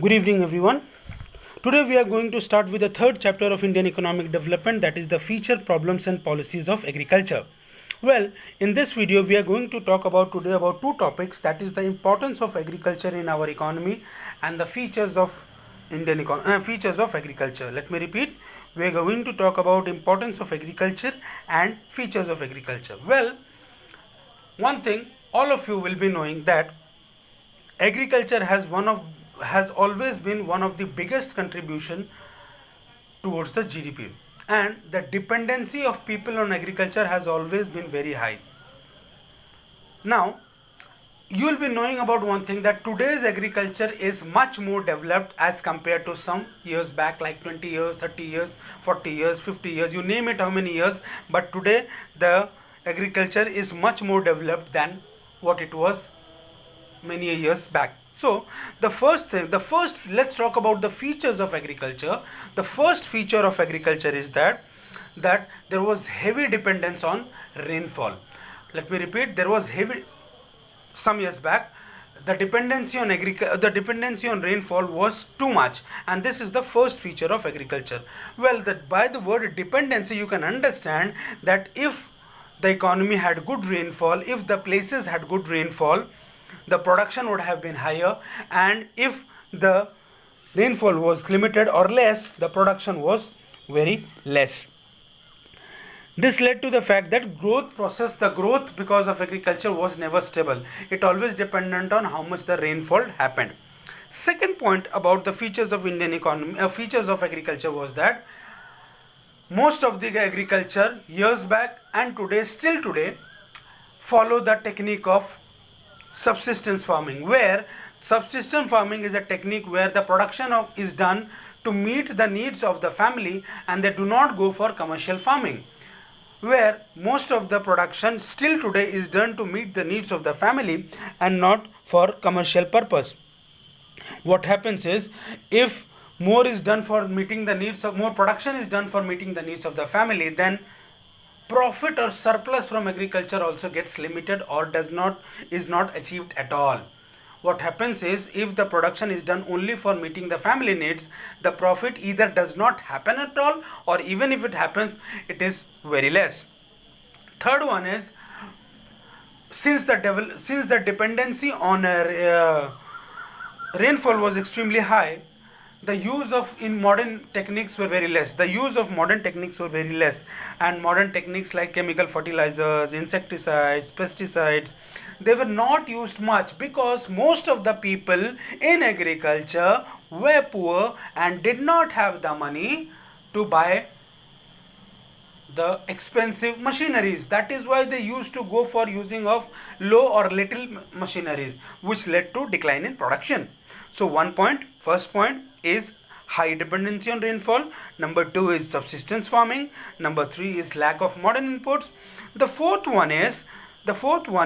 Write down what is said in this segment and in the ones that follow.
Good evening, everyone. Today we are going to start with the third chapter of Indian economic development, that is the feature, problems and policies of agriculture. Well, in this video we are going to talk about today about two topics, that is the importance of agriculture in our economy and the features of features of agriculture. Let me repeat. We are going to talk about importance of agriculture and features of agriculture. Well, one thing all of you will be knowing that agriculture has always been one of the biggest contribution towards the GDP, and the dependency of people on agriculture has always been very high. Now you will be knowing about one thing, that today's agriculture is much more developed as compared to some years back, like 20 years, 30 years, 40 years, 50 years, you name it how many years, but today the agriculture is much more developed than what it was many years back. So let's talk about the features of agriculture. The first feature of agriculture is that there was heavy dependence on rainfall. Let me repeat, there was heavy, some years back, the dependency on rainfall was too much, and this is the first feature of agriculture. Well, that by the word dependency you can understand that if the economy had good rainfall, if the places had good rainfall, the production would have been higher, and if the rainfall was limited or less, the production was very less. This led to the fact that the growth because of agriculture was never stable. It always dependent on how much the rainfall happened. Second point about the features of Indian economy, features of agriculture was that most of the agriculture years back and today, still today, follow the technique of subsistence farming, where subsistence farming is a technique where the production is done to meet the needs of the family, and they do not go for commercial farming, where most of the production still today is done to meet the needs of the family and not for commercial purpose. What happens is, if more is done for meeting the needs of more production is done for meeting the needs of the family, then profit or surplus from agriculture also gets limited or is not achieved at all. What happens is, if the production is done only for meeting the family needs, the profit either does not happen at all, or even if it happens, it is very less. Third one is, since the dependency on rainfall was extremely high, the use of modern techniques were very less. And modern techniques like chemical fertilizers, insecticides, pesticides, they were not used much, because most of the people in agriculture were poor and did not have the money to buy the expensive machineries. That is why they used to go for using of low or little machineries, which led to decline in production. So first point is high dependency on rainfall. Number 2 is subsistence farming. Number 3 is lack of modern inputs. The fourth one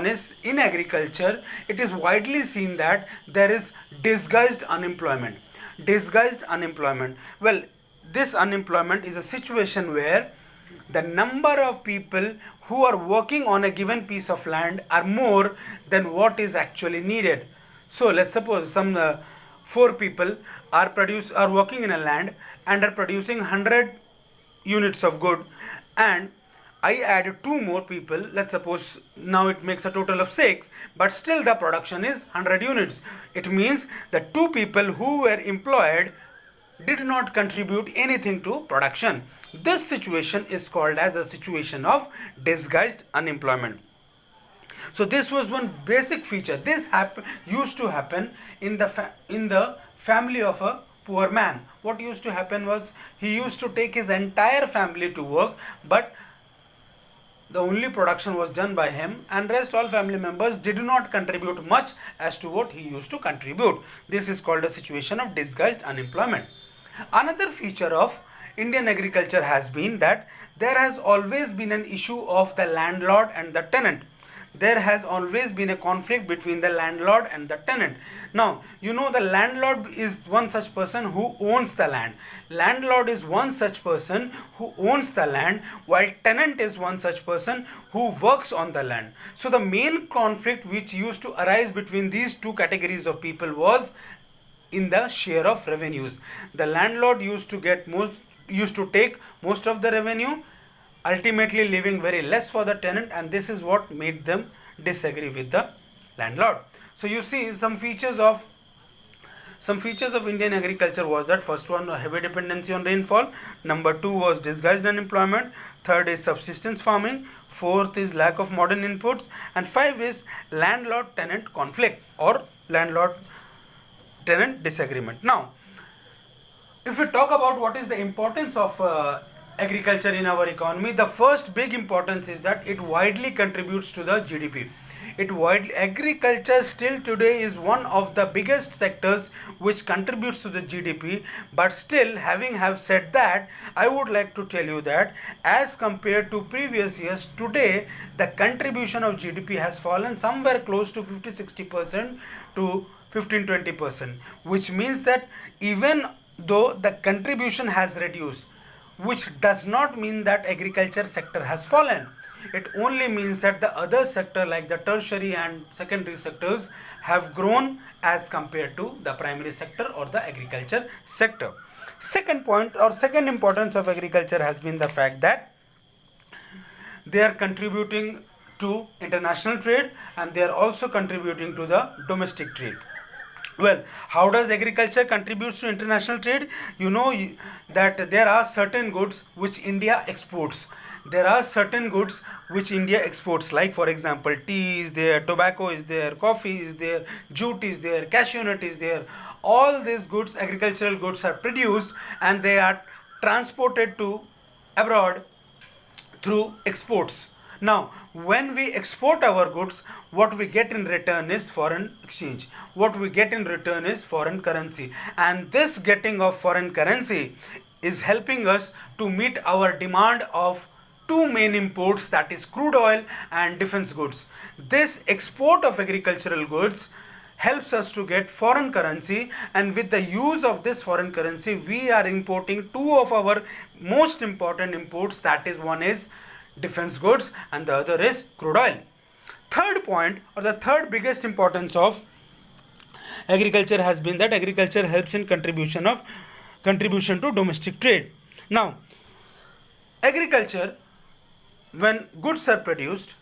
is in agriculture, it is widely seen that there is disguised unemployment. Well, this unemployment is a situation where the number of people who are working on a given piece of land are more than what is actually needed. So let's suppose some 4 people are working in a land and are producing 100 units of good, and I add 2 more people. Let's suppose now it makes a total of 6, but still the production is 100 units. It means the 2 people who were employed did not contribute anything to production. This situation is called as a situation of disguised unemployment. So this was one basic feature. This used to happen in the family of a poor man. What used to happen was, he used to take his entire family to work, but the only production was done by him, and rest all family members did not contribute much as to what he used to contribute. This is called a situation of disguised unemployment. Another feature of Indian agriculture has been that there has always been an issue of the landlord and the tenant. There has always been a conflict between the landlord and the tenant. Now, you know, the landlord is one such person who owns the land. Landlord is one such person who owns the land, while tenant is one such person who works on the land. So the main conflict which used to arise between these two categories of people was in the share of revenues. The landlord used to take most of the revenue, ultimately leaving very less for the tenant, and this is what made them disagree with the landlord. So you see some features of Indian agriculture was that first one, heavy dependency on rainfall. Number two was disguised unemployment. Third is subsistence farming. Fourth is lack of modern inputs. And five is landlord-tenant conflict or landlord-tenant disagreement. Now, if we talk about what is the importance of agriculture in our economy, the first big importance is that it widely contributes to the GDP. Agriculture still today is one of the biggest sectors which contributes to the GDP. But still, having have said that, I would like to tell you that as compared to previous years, today the contribution of GDP has fallen somewhere close to 50-60% to 15-20%, which means that even though the contribution has reduced, which does not mean that agriculture sector has fallen. It only means that the other sector like the tertiary and secondary sectors have grown as compared to the primary sector or the agriculture sector. Second point or second importance of agriculture has been the fact that they are contributing to international trade and they are also contributing to the domestic trade. Well, how does agriculture contributes to international trade? You know that there are certain goods which India exports. There are certain goods which India exports, like for example, tea is there, tobacco is there, coffee is there, jute is there, cashew nut is there. All these goods, agricultural goods, are produced and they are transported to abroad through exports. Now, when we export our goods, what we get in return is foreign exchange. What we get in return is foreign currency. And this getting of foreign currency is helping us to meet our demand of two main imports, that is crude oil and defense goods. This export of agricultural goods helps us to get foreign currency, and with the use of this foreign currency we are importing two of our most important imports, that is one is defense goods and the other is crude oil. Third point or the third biggest importance of agriculture has been that agriculture helps in contribution to domestic trade. Now, agriculture, when goods are produced,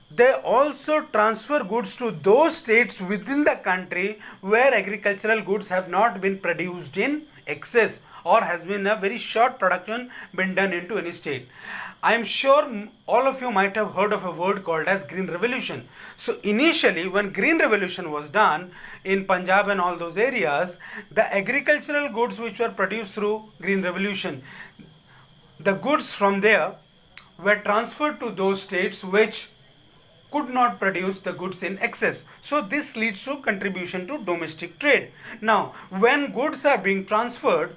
they also transfer goods to those states within the country where agricultural goods have not been produced in excess or has been a very short production been done into any state. I am sure all of you might have heard of a word called as Green Revolution. So initially when Green Revolution was done in Punjab and all those areas, the agricultural goods which were produced through Green Revolution, the goods from there were transferred to those states which could not produce the goods in excess. So this leads to contribution to domestic trade. Now, when goods are being transferred,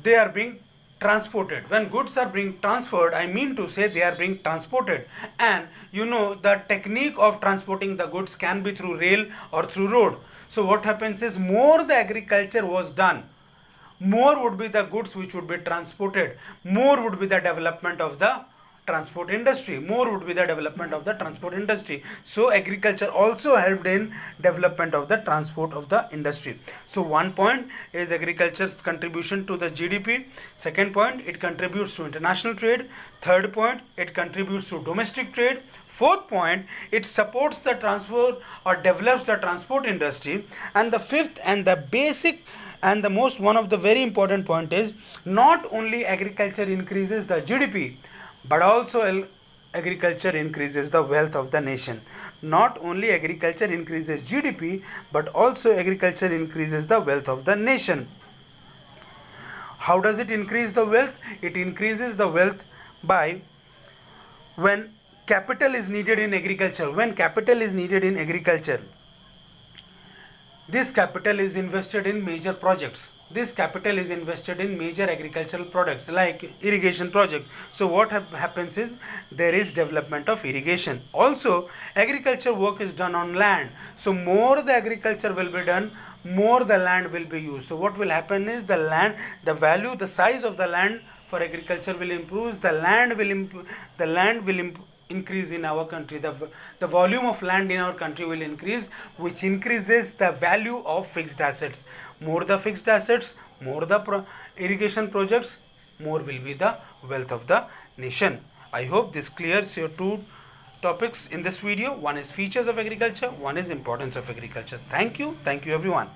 they are being transported. When goods are being transferred, I mean to say they are being transported. And you know the technique of transporting the goods can be through rail or through road. So what happens is, more the agriculture was done, more would be the goods which would be transported, more would be the development of the transport industry, more would be the development of the transport industry. So agriculture also helped in development of the transport of the industry. So one point is agriculture's contribution to the GDP. Second point, it contributes to international trade. Third point, it contributes to domestic trade. Fourth point, it supports the transport or develops the transport industry. And the fifth and the basic and the most one of the very important point is, not only agriculture increases the GDP, but also agriculture increases the wealth of the nation. Not only agriculture increases GDP, but also agriculture increases the wealth of the nation. How does it increase the wealth? It increases the wealth by when capital is needed in agriculture. When capital is needed in agriculture, this capital is invested in major projects. This capital is invested in major agricultural products like irrigation project. So what happens is, there is development of irrigation. Also, agriculture work is done on land. So more the agriculture will be done, more the land will be used. So what will happen is, the land, the value, the size of the land for agriculture will improve. The land will increase in our country. The volume of land in our country will increase, which increases the value of fixed assets. More the fixed assets, more the irrigation projects, more will be the wealth of the nation. I hope this clears your two topics in this video. One is features of agriculture, one is importance of agriculture. Thank you everyone.